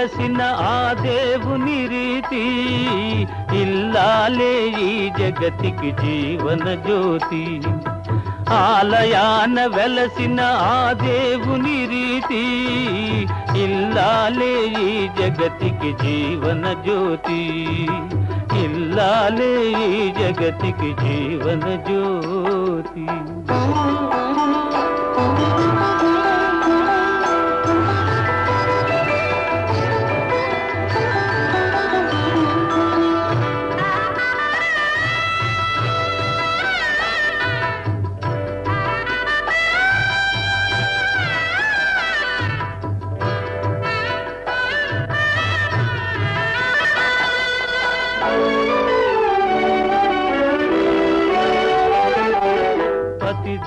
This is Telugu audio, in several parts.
వెలసిన ఆ దేవుని రీతి, ఇల్లాలే ఈ జగతికి జీవన జ్యోతి. ఆలయాన వెలసిన ఆ దేవుని రీతి, ఇల్లాలే ఈ జగతికి జీవన జ్యోతి. ఇల్లాలే ఈ జగతికి జీవన జ్యోతి.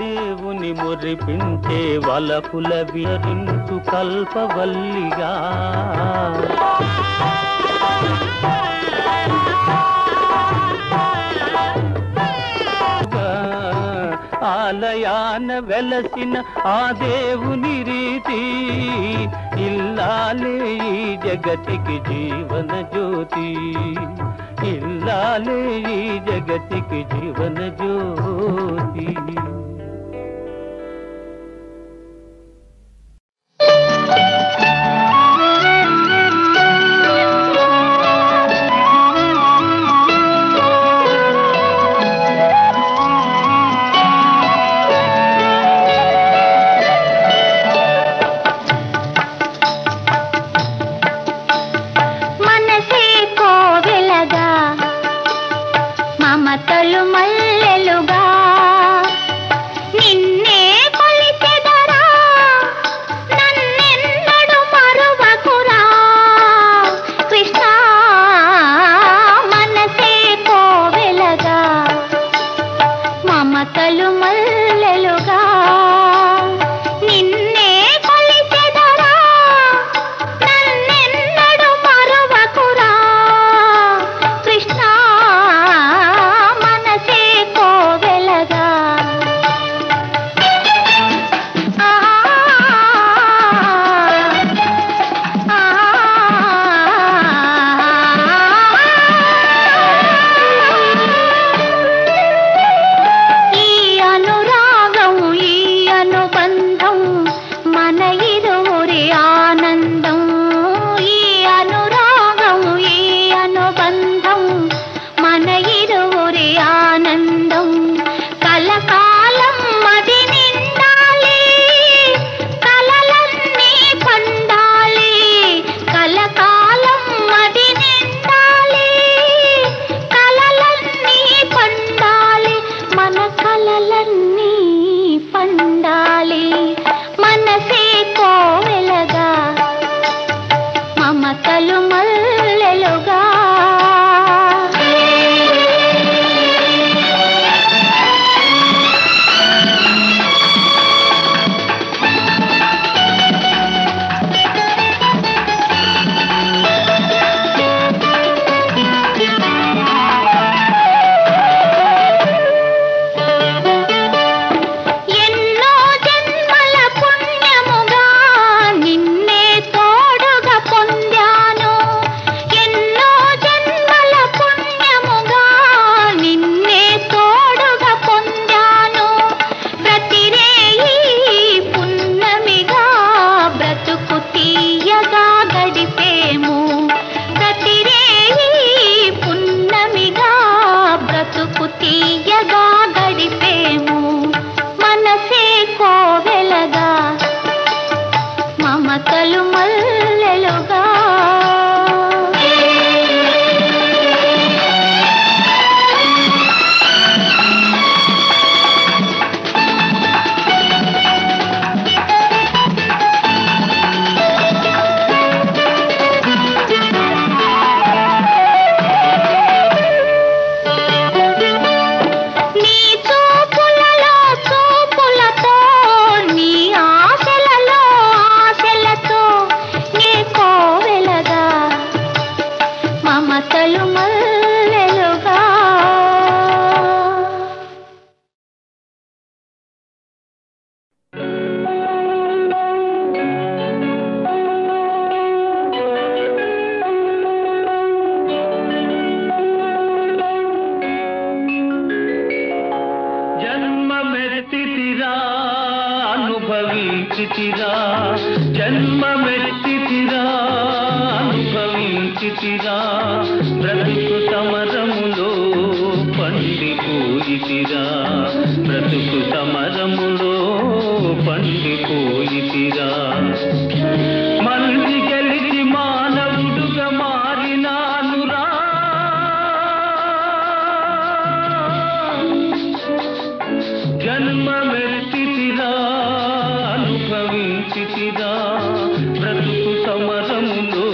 దేవుని మురిపించే వలపుల విహరించు కల్పవల్లిగా, ఆలయాన వెలసిన ఆ దేవుని రీతి, ఇల్లాలే ఈ జగతికి జీవన జ్యోతి. ఇల్లాలే ఈ జగతికి జీవన జ్యోతి. అనుభవించితిరా జన్మమెత్తితిరా అనుభవించితిరా బ్రతుకు సమరములో పండిపోయితిరా బ్రతుకు సమరములో పండిపోయితిరా మంచి గెలిచి మానవుడుగా మారినానురా జన్మమెత్తితిరా అనుభవించితిరా బ్రతుకు సమరములో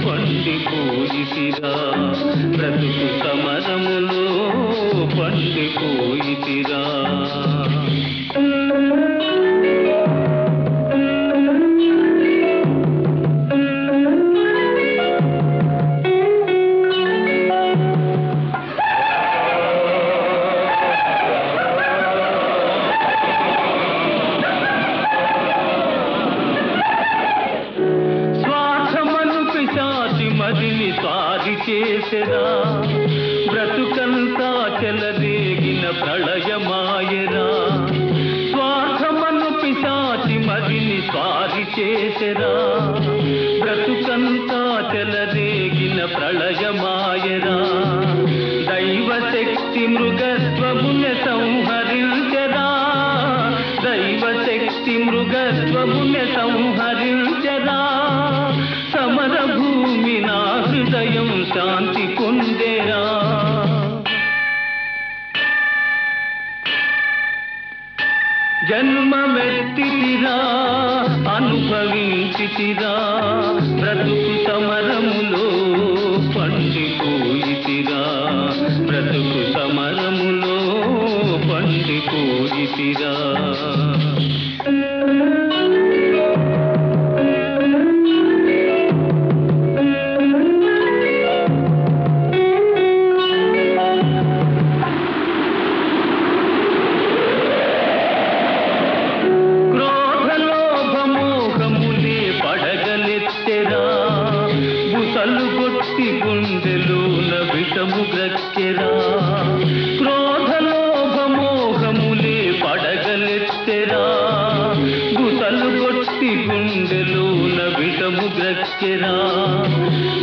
పండిపోయితిరా బ్రతుకు సమరములో పండిపోయితిరా మదిని సారి చేసెరా బ్రతుకంతా చెలరేగిన ప్రళయమాయరా స్వార్థమను పిశాచి మదిని సారి చేసెరా బ్రతుకంతా చెలరేగిన ప్రళయమాయరా దైవశక్తి మృగత్వమున సంహరించరా దైవశక్తి మృగత్వమున సంహరించరా సమర భూమి నా హృదయం శాంతి పొందేరా జన్మమెత్తితిరా అనుభవించితిరా బ్రతుకు సమరములో పండిపోయితిరా బ్రతుకు సమరములో పండిపోయితిరా గుండెలోన విషము గ్రక్కెరా క్రోధలోభమోహములే పడగలెత్తెరా గుసలు కొట్టి గుండెలోన విషము గ్రక్కెరా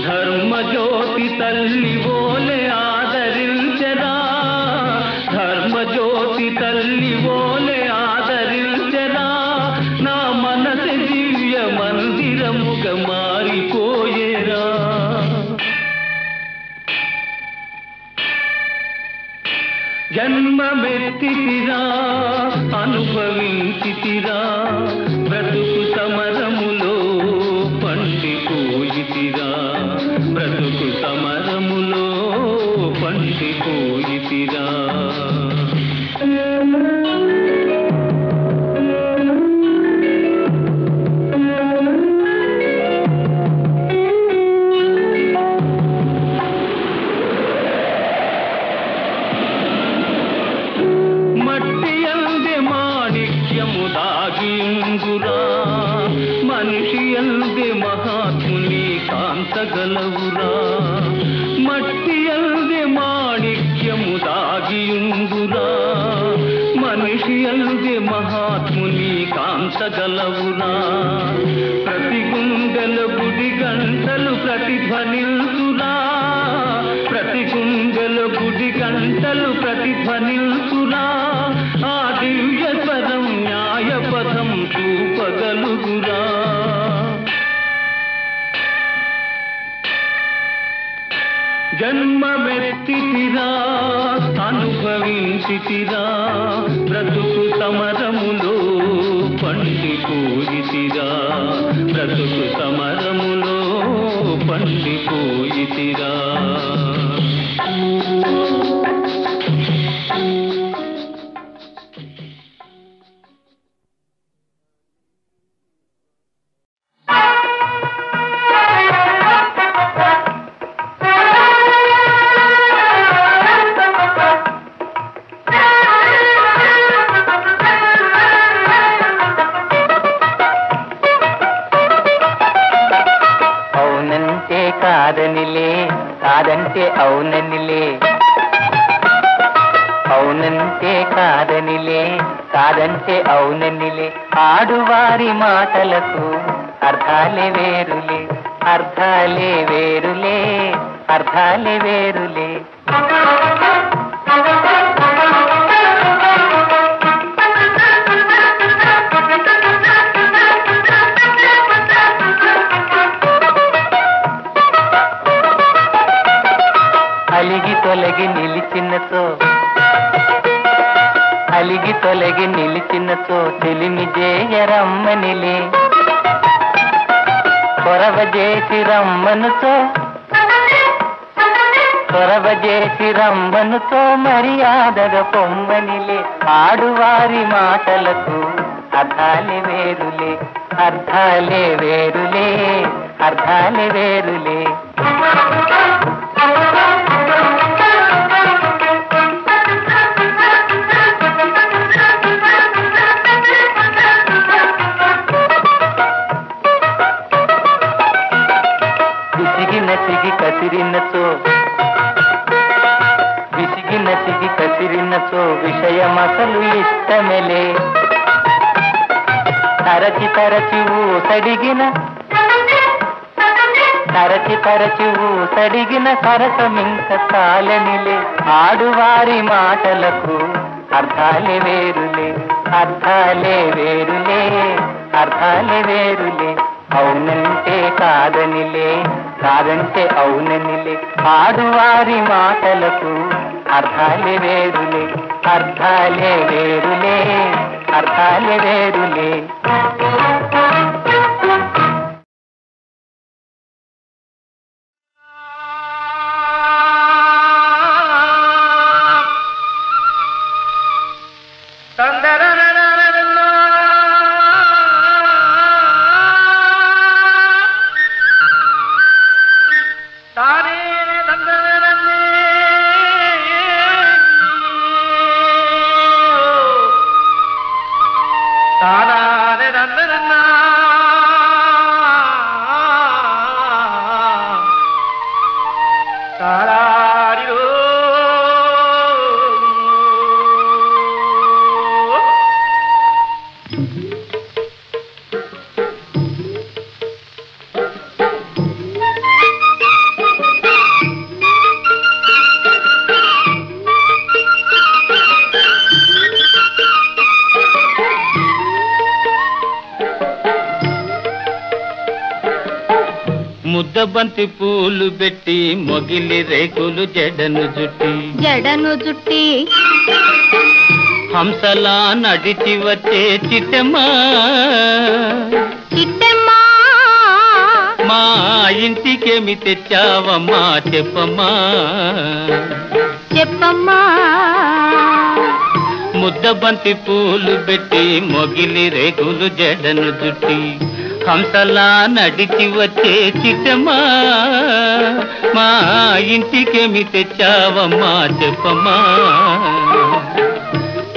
ధర్మజ్యోతి తల్లి ఓలే ఆదరించెరా ధర్మజ్యోతి తల్లి ఓలే ఆదరించెరా నా మనసు దివ్య మందిరముగా మారిపోయేరా జన్మమెత్తితిరా అనుభవించితిరా బ్రతుకు సమరములో పండిపోయితిరా బ్రతుకు సమరములో పండిపోయితిరా దాగిందురా మనిషి అందే మహాత్ముని కాంతగలవురా మట్టి అందే మాణిక్యము దాగియుందురా మనిషి అందే మహాత్ముని కాంతగలవురా ప్రతి గుండెల గుడి గంటలు ప్రతిధ్వనిల్సురా ప్రతి గుండెల గుడి గంటలు ప్రతిధ్వనిల్సురా ఆ దివ్య స్వరం న్యాయ పదం చూపగలుగురా జన్మమెత్తితిరా అనుభవించితిరా బ్రతుకు సమరములో పండిపోయితిరా బ్రతుకు సమరములో పండిపోయితిరా కాదనిలే కాదంటే అవుననిలే అవునంటే కాదనిలే, కాదంటే అవుననిలే. ఆడువారి మాటలకు అర్థాలే వేరులే, అర్థాలే వేరులే, అర్థాలే వేరులే. అలిగి తొలగి నిలిచినతో, అలిగి తొలగి నిలిచినతో చెలిమి జేయరమ్మనిలే. కొరవ చేసి రమ్మనుతో, కొరవ చేసి రమ్మనుతో మర్యాదగా పొమ్మనిలే. ఆడువారి మాటలకు అర్థాలే వేరులే, అర్థాలే వేరులే, అర్థాలే వేరులే. విసిగి కసిరినచో, విసిగి నసిగి కసిరినచో విషయమసలు ఇష్టమెలే. తరచి తరచి ఊసడిగిన, తరచి తరచి ఊసడిగిన సరసమింక చాలనిలే. ఆడువారి మాటలకు అర్థాలే వేరులే, అర్థాలే వేరులే, అర్థాలే వేరులే. అవునంటే కాదనిలే, కాదంటే అవుననిలే. ఆడువారి మాటలకు అర్థాలే వేరులే, అర్థాలే వేరులే, అర్థాలే వేరులే. ముద్దబంతి పూలు పెట్టి మొగిలి రేకులు జడను జుట్టి, జడను జుట్టి హంసలా నడిచి వచ్చే చిట్టమ్మా, చిట్టమ్మా మా ఇంటికేమి తెచ్చావమ్మా చెప్పమ్మా, చెప్పమ్మా. ముద్దబంతి పూలు పెట్టి మొగిలి రేకులు జడను జుట్టి, హంసలా నడిచి వచ్చే చిట్టమ్మా, మా ఇంటికేమి తెచ్చావమ్మా చెప్పమ్మా.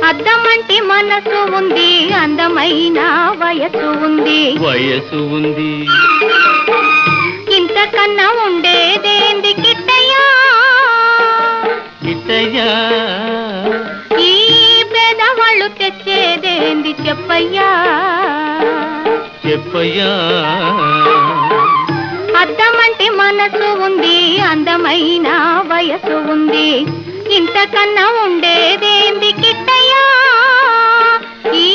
అద్దమంటి మనసు ఉంది, అందమైన వయసు ఉంది, వయసు ఉంది. ఇంతకన్నా ఉండేదేంది కిట్టయ్యా, కిట్టయ్యా. ఈ పేదవాళ్ళు తెచ్చేదేంది చెప్పయ్యా, చెప్పయ్యా. అద్దమంటి మనసు ఉంది, అందమైన వయసు ఉంది, ఇంతకన్నా ఉండేదేంది కిట్టయ్యా, ఈ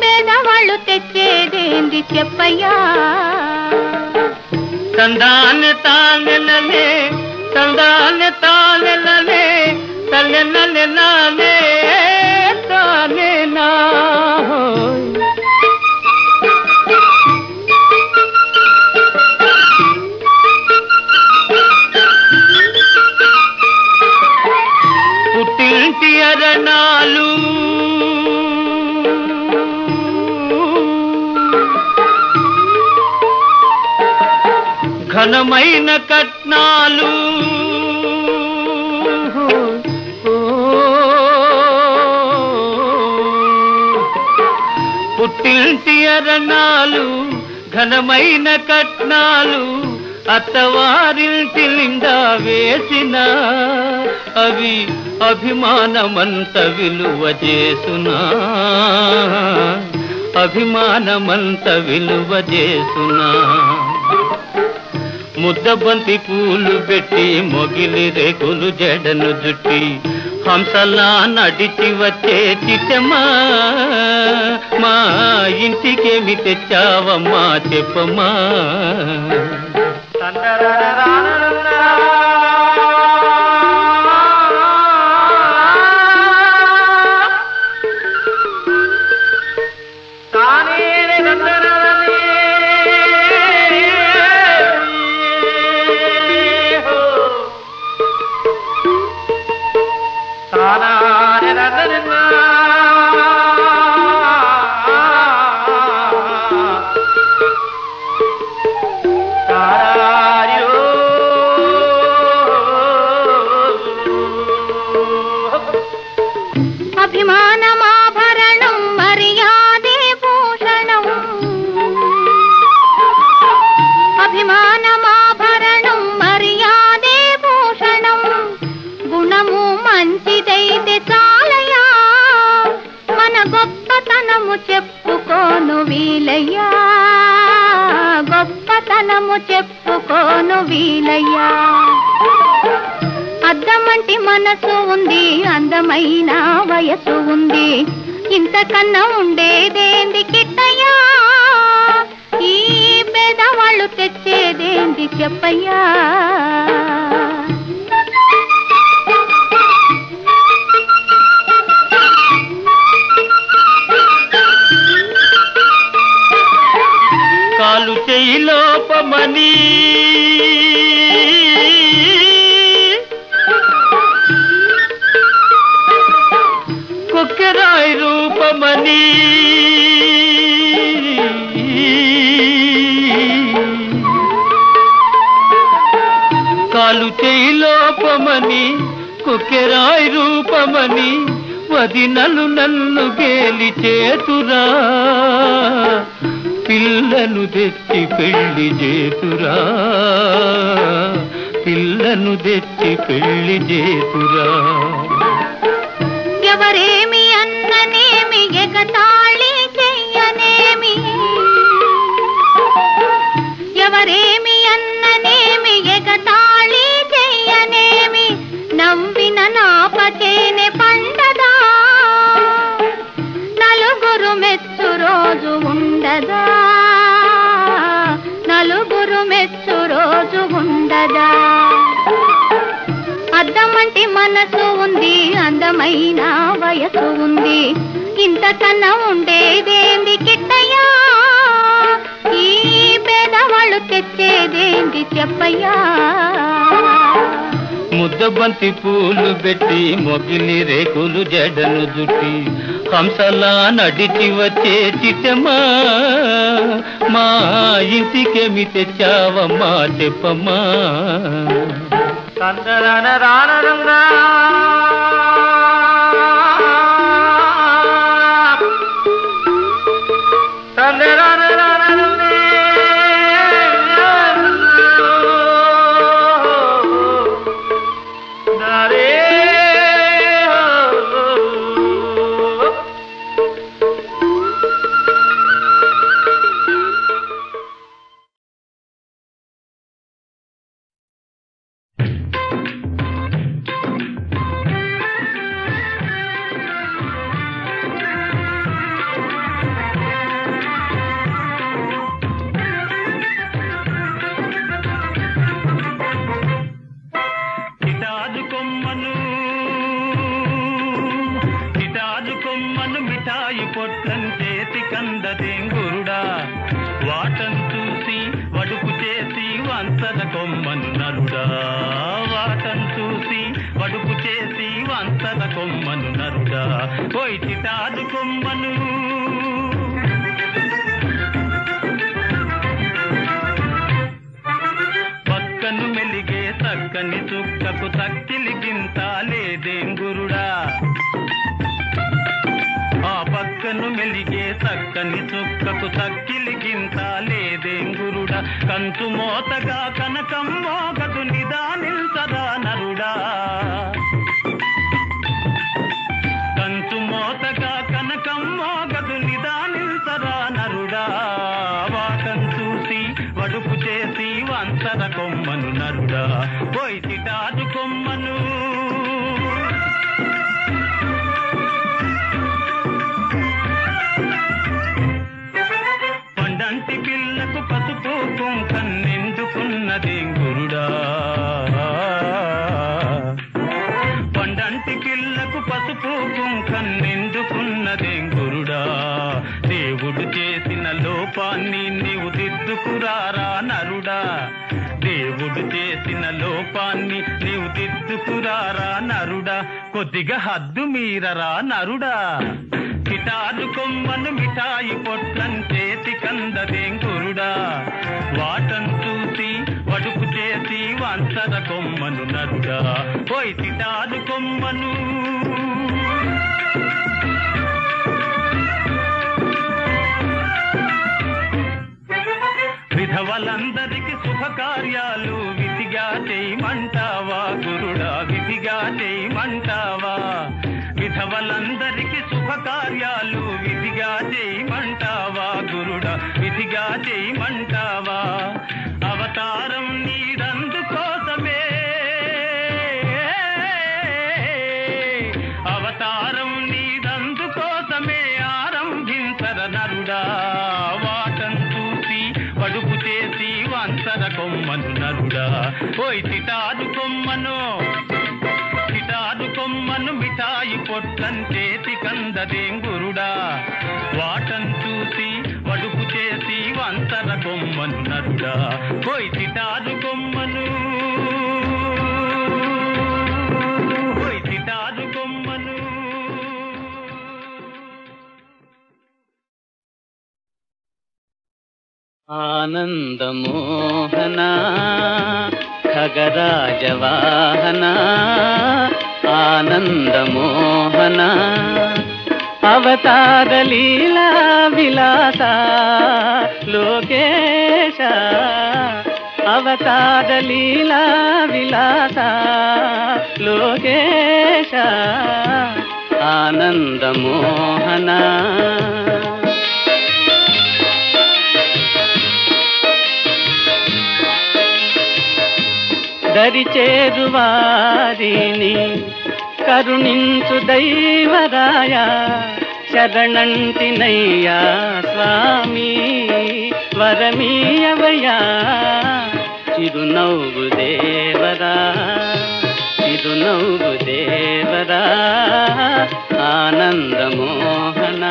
పేదవాళ్ళు తెచ్చేదేంది చెప్పయ్యా. తందాన్ని తానెలనే, తందాన్ని తానెలనే, తల్లెనలే నానే తానే నా. పుట్టింటి అరణాలు ఘనమైన కట్నాలు, పుట్టింటి అరణాలు ఘనమైన కట్నాలు, అత్తవారింటి నిండా వేసిన అవి అభిమానమంత విలువ చేసునా, అభిమానమంత విలువ చేసునా. ముద్దబంతి పూలు పెట్టి మొగిలి రేకులు జడను జుట్టి హంసలా నడిచి వచ్చే చిట్టమ్మా, మా ఇంటికేమి తెచ్చావమ్మా చెప్పమ్మా. అభిమానమాభరణం మర్యాదే భూషణం, అభిమానమాభరణం మర్యాదే భూషణం. గుణము మంచిదైతే చాలయ్యా, మన గొప్పతనము చెప్పుకోను వీలయ్యా, గొప్పతనము చెప్పుకోను వీలయ్యా. అద్దమంటి మనసు ఉంది, అందమైన వయసు ఉంది, ఇంతకన్నా ఉండేదేంది కిట్టయ్యా, ఈ పేదవాళ్ళు తెచ్చేదేంది చెప్పయ్యా. కాలు చెయ్యి లోపమని కొక్కెరాయి రూపమని కాలు చెయ్యి లోపమని కొక్కెరాయి రూపమని వదినలు నన్ను గేలి చేతురా, పిల్లను తెచ్చి పెళ్లి చేతురా, పిల్లను తెచ్చి పెళ్లి చేతురా. ఎవరేమి అన్ననేమి ఎగతాళి చెయ్యనేమి, ఎవరేమి అన్ననేమి ఎగతాళి చెయ్యనేమి, నవ్విన నాపచేనే పండదా, నలుగురు మెచ్చు రోజు ఉండదా, నలుగురు మెచ్చు రోజు ఉండదా. అద్దమంటి మనసు ఉంది, అందమైన వయసు ఉంది, ఇంతకన్నా ఉండేదేంది కిట్టయ్యా, ఈ పేదవాళ్ళు తెచ్చేదేంది చెప్పయ్యా. ముద్దబంతి పూలు పెట్టి మొగిలి రేకులు జడను జుట్టి హంసలా నడిచి వచ్చే చిట్టమ్మా, మా ఇంటికేమి తెచ్చావమ్మా చెప్పమ్మా. మిఠాయి పొట్లం చేతి కందదేంగురుడా, వాటం చూసి వడుపు చేసి వంచన కొమ్మను నరుడా, వాటం చూసి వడుపు చేసి వంచన కొమ్మను నరుడా. పోయి చిటాదు కొమ్మను పక్కను మెలిగే చక్కని చుక్కకు తక్కిలి గింత లేదేంగురుడా, ఆ పక్కను మెలిగే చక్కని చుక్కకు తక్కిలి గింత లేదేంగురుడా. కంచు మోతగా కనకం మోగదు నిదానిల్సదా నరుడా, రూపాన్ని నీవు దిద్దుకురారా నరుడా, కొద్దిగా హద్దు మీరరా నరుడా. కిటారు కొమ్మను మిఠాయి పొట్లం చేతి కందదేం గురుడా, వాటను చూసి వడుపు చేసి వంచర కొమ్మను నరుడా. పోయి కిటారు కొమ్మను విధవలందరికి శుభకార్యాలు విధిగా చేయమంటావా గురుడా, విధిగా చేయమంటావా. విధవలందరికి శుభకార్యాలు విధిగా చేయమంటావా గురుడా, విధిగా చేయమంటావా. అవతారం నీదందుకోసమే, అవతారం నీదందుకోసమే ఆరంభించర నరుడా. వాటం చూసి పడుపు చేసి వంచర కొమ్మను నరుడా. పోయి చిటారు కొమ్మను, చిటారు కొమ్మను మిఠాయి పొట్లం చేతి కందదేం గురుడా, వాటం చూసి పడుపు చేసి వంచర కొమ్మను నరుడా. పోయి చిటారు కొమ్మను, పోయి చిటారు కొమ్మను. ఆనందమోహన ఖగరాజవాహన, ఆనందమోహన అవతార లీలా విలాస లోకేశ, అవతార లీలా విలాస లోకేశ, ఆనందమోహన. దరిచేరువారిని కరుణించు దైవరాయ, శరణంటినయ్యా స్వామి వరమీయవయ్యా. చిరునవ్వు దేవరా, చిరునవ్వు దేవరా, ఆనందమోహన.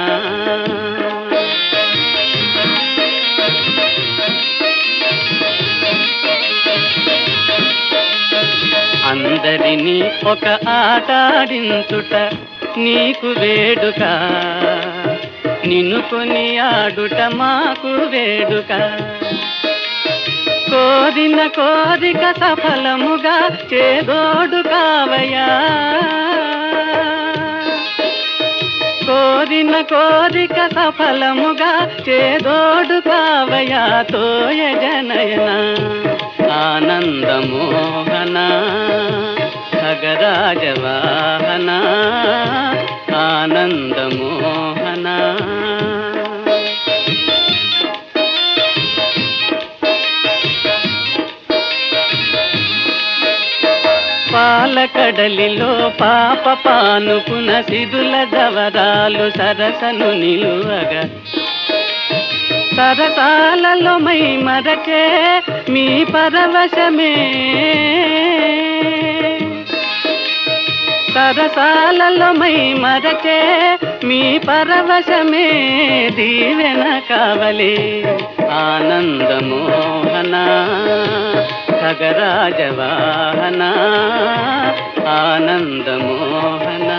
అందరినీ ఒక ఆటాడించుట నీకు వేడుక, నిన్ను కొని ఆడుట మాకు వేడుక. కోరిన కోరిక సఫలముగా చేదోడు కావయ్యా, కోరిన కోరిక సఫలముగా చేదోడు కావయ్యా. తోయ జనయన ఆనందమోహన ఖగరాజవాహన, ఆనందమోహన. పాలకడలిలో పాప పానుకున సిదుల దవరాలు సరసను నిలువగా, సరసాలలో మై మరచే మీ పరవశమే, సరసాలలో మై మరచే మీ పరవశమే. దీవెన కావలే ఆనందమోహన ఖగరాజవాహన, ఆనందమోహన.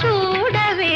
చూడవే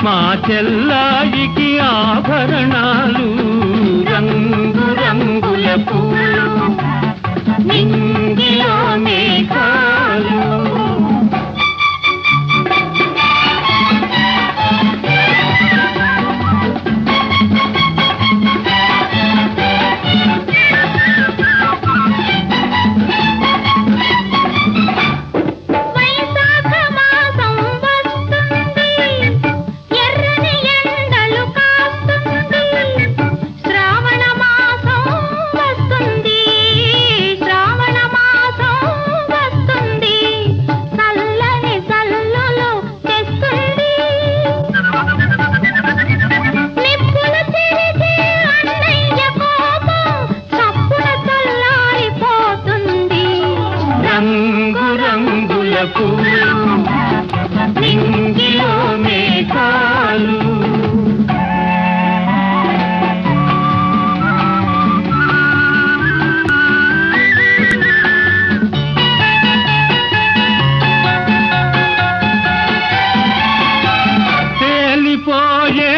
మా చెల్లాయికి ఆభరణాలు రంగు రంగుల పూలు నింగిలో మేఘాలు నింగిలో మేఘాలు తేలిపోయే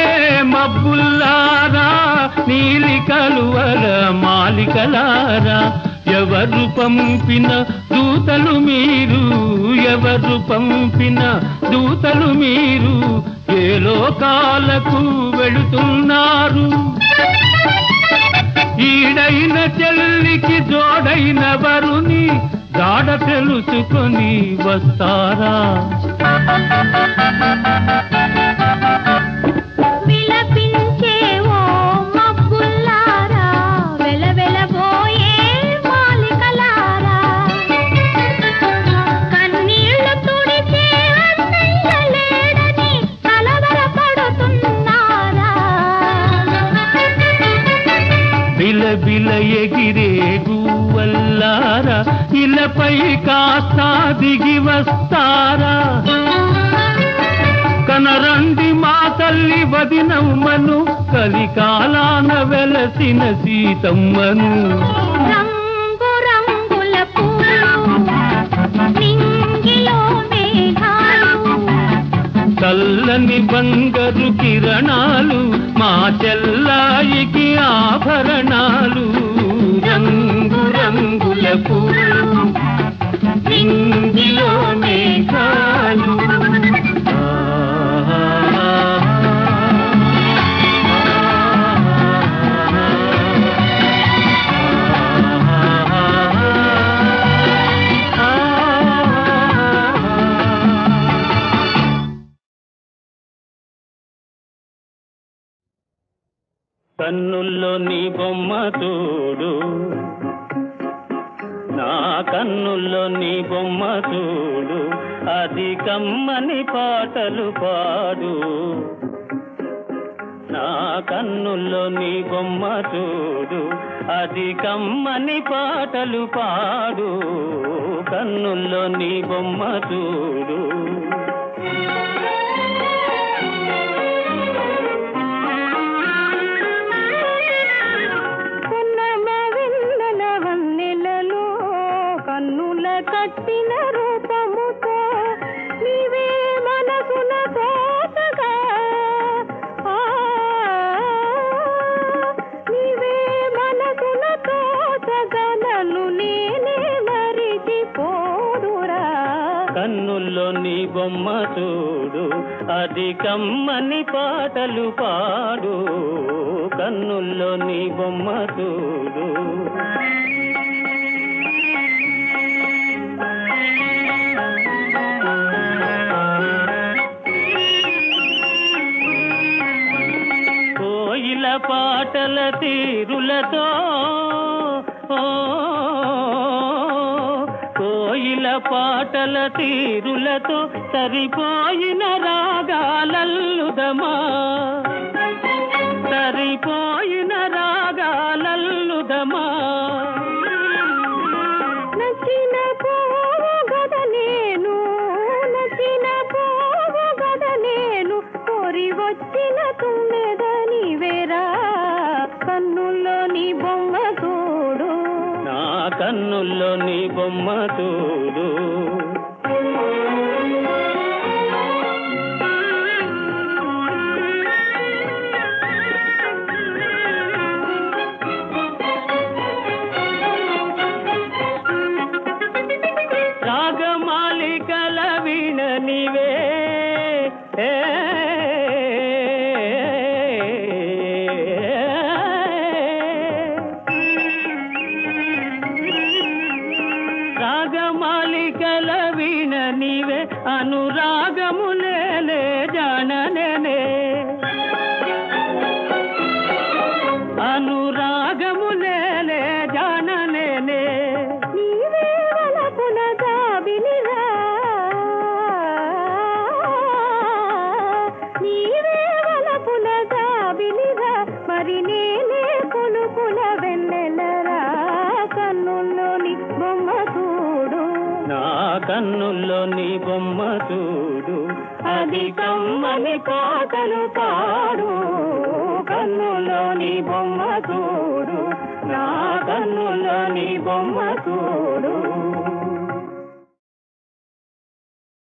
మబ్బుల్లారా నీలి కలువల మాలికలారా ఎవరు పంపిన దూతలు మీరు ఎవరు పంపిన దూతలు మీరు ఏ లోకాలకు వెళుతున్నారు ఈడైన చెల్లికి జోడైన వరుని జాడ తెలుసుకొని వస్తారా బిల ఎగిరే గువ్వల్లారా ఇలపై కాస్త దిగి వస్తారా కనరండి మా తల్లి వదినమ్మను కలికాలాన వెలసిన సీతమ్మను రంగు రంగుల పూలు నింగిలో మేఘాలు చల్లని బంగారు కిరణాలు మా చెల్లాయికి ఆభరణాలు రంగు రంగుల పూలు నింగిలో మేఘాలు కన్నుల్లో నీ బొమ్మ చూడు నా కన్నుల్లో నీ బొమ్మ చూడు అది కమ్మని పాటలు పాడు నా కన్నుల్లో నీ బొమ్మ చూడు అది కమ్మని పాటలు పాడు కన్నుల్లో నీ బొమ్మ చూడు కట్టిన రూపముతో నీవే మనసున తోచగా నీవే మనసున తోచగా నన్ను నేనే మరిచిపోదురా కన్నుల్లో నీ బొమ్మ చూడు అది కమ్మని పాటలు పాడు కన్నుల్లో నీ బొమ్మ చూడు పాటల తీరులతో కోయిల పాటల తీరులతో సరిపోయిన రాగాలల్లుదమా సరిపోయిన రాగాలల్లుదమా నచ్చిన పోవు గద నేను నచ్చిన పోవు గద నేను కోరి వచ్చిన తుమ్మెదని వేరా కన్నుల్లో నీ బొమ్మ చూడు నా కన్నుల్లో నీ బొమ్మ చూడు మరి నేనే కొలుకుల వెన్నెలరా కన్నుల్లోని బొమ్మ చూడు నా కన్నుల్లోని బొమ్మ చూడు అది కమ్మని పాటలు పాడు కన్నుల్లోని బొమ్మ చూడు నా కన్నుల్లోని బొమ్మ చూడు